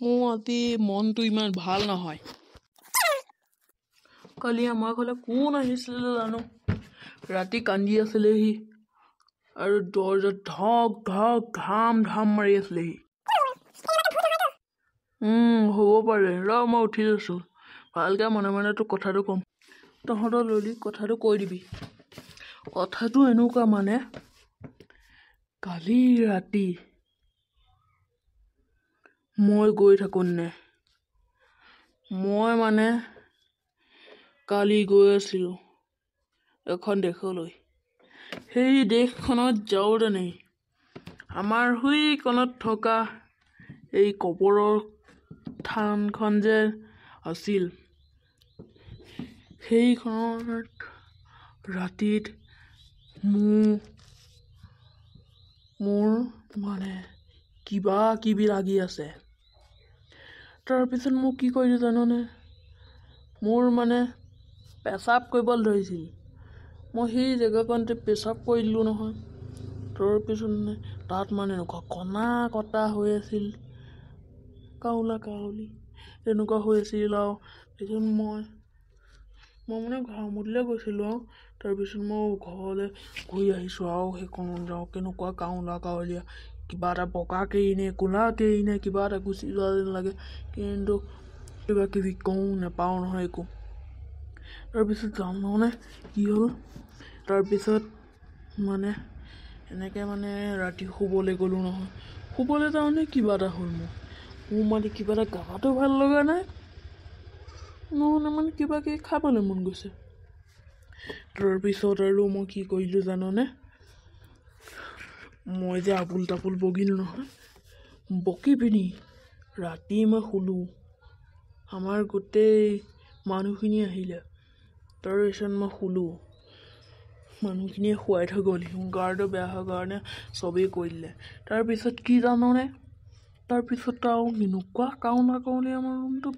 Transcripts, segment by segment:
মোৰ আজি মনটো ইমান ভাল নহয়। কালি আমাৰ ঘৰলে কোন আহিছিলে জানো, ৰাতি কান্দি আছিলেহি আৰু দৰ্জাত ধক ধক ধাম ধাম মাৰি আছিলেহি। হ'ব পাৰে, ৰ মই উঠি আছো, ভালকে মনে মনে তোক কথাটো ক'ম। তহঁতৰ ললি কথাটো কৈ দিবি। কথাটো এনেকুৱা মানে, কালি ৰাতি মই গৈ থাকোঁনে কালি গৈ আছিলোঁ এখন দেশলৈ। সেই দেশখনত যাওঁতেনেই আমাৰ সেইকণত থকা এই কবৰৰ থানখন যে আছিল, সেইখনত ৰাতিত মোৰ কিবা কিবি লাগি আছে। তাৰপিছত মোক কি কৰিলোঁ জাননে, মোৰ পেচাব কৰিবলৈ ধৰিছিল। মই সেই জেগাকণতে পেচাব কৰি দিলোঁ নহয়। তাৰপিছত তাত এনেকুৱা কণা কটা হৈ আছিল, কাউলা কাউলি তেনেকুৱা হৈ আছিল আৰু। তাৰপিছত মই ঘামুতিলে গৈছিলোঁ আৰু। তাৰপিছত মই ঘৰলৈ ঘূৰি আহিছোঁ আৰু সেইকণত যাওঁ, কেনেকুৱা কাউলা কাউলীয়া কিবা এটা বগাকেই নে ক'লাকেই নে কিবা এটা গুচি যোৱা যেন লাগে, কিন্তু কিবা কিবি কওঁ নেপাওঁ নহয় একো। তাৰপিছত জাননে কি হ'ল, তাৰপিছত এনেকৈ ৰাতি শুবলৈ গ'লোঁ নহয়। শুবলৈ যাওঁতে কিবা এটা হ'ল মোৰ কিবা এটা গাটো ভাল লগা নাই, নহ'লে কিবা কিবি খাবলৈ মন গৈছে। তাৰপিছত আৰু মই কি কৰিলোঁ জাননে, মই যে আবুল তাবুল বকিলোঁ নহয়, বকি পিনি ৰাতি মই শুলোঁ। আমাৰ গোটেই মানুহখিনি আহিলে, তাৰপিছত মই শুলোঁ। মানুহখিনিয়ে শুৱাই থৈ গ'ল, মোৰ গাটো বেয়া হোৱাৰ কাৰণে চবেই কৈ দিলে। তাৰপিছত কি জাননে, তাৰপিছত আৰু এনেকুৱা কাউলা কাউলি আমাৰ ৰুমটো,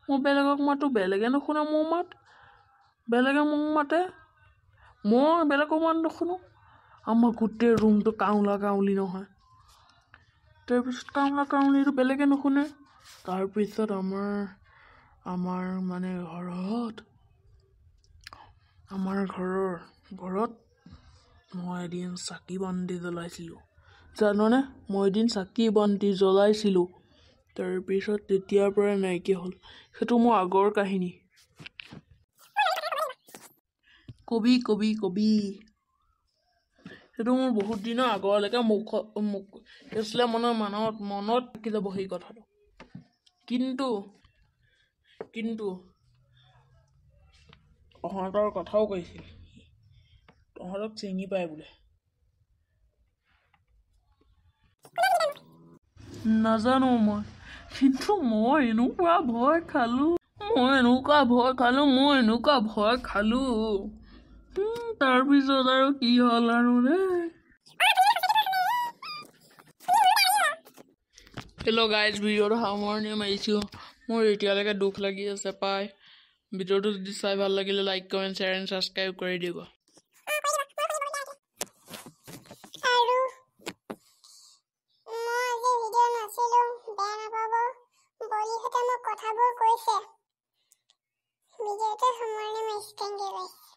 মই বেলেগক মাতো, বেলেগে নুশুনে মোৰ মাত, বেলেগে মোক মাতে, মই বেলেগৰ মাত নুশুনো। আমাৰ গোটেই ৰুমটো কাউলা কাউলি নহয়। তাৰপিছত কাউলা কাউলিটো বেলেগে নুশুনে। তাৰপিছত আমাৰ ঘৰত মই এদিন চাকি বন্তি জ্বলাইছিলোঁ জাননে, তাৰপিছত তেতিয়াৰ পৰাই নাইকিয়া হ'ল। সেইটো মোৰ আগৰ কাহিনী। কবি সেইটো মোৰ বহুত দিনৰ আগৰলৈকে মনত থাকি যাব সেই কথাটো। কিন্তু তহঁতৰ কথাও কৈছিল, তহঁতক চিনি পায় বোলে। নাজানো কিন্তু মই এনেকুৱা ভয় খালোঁ, তাৰপিছত আৰু কি হ'ল আৰু হেল্ল' গাইজ, ভিডিঅ'টো সামৰণি মাৰিছোঁ। মোৰ এতিয়ালৈকে দুখ লাগি আছে পাই। ভিডিঅ'টো যদি চাই ভাল লাগিলে like, comment, share and subscribe কৰি দিব। কথাবোৰ কৈছে ভিডিঅ'তে সামৰণি মাৰিছোঁ। Thank you guys.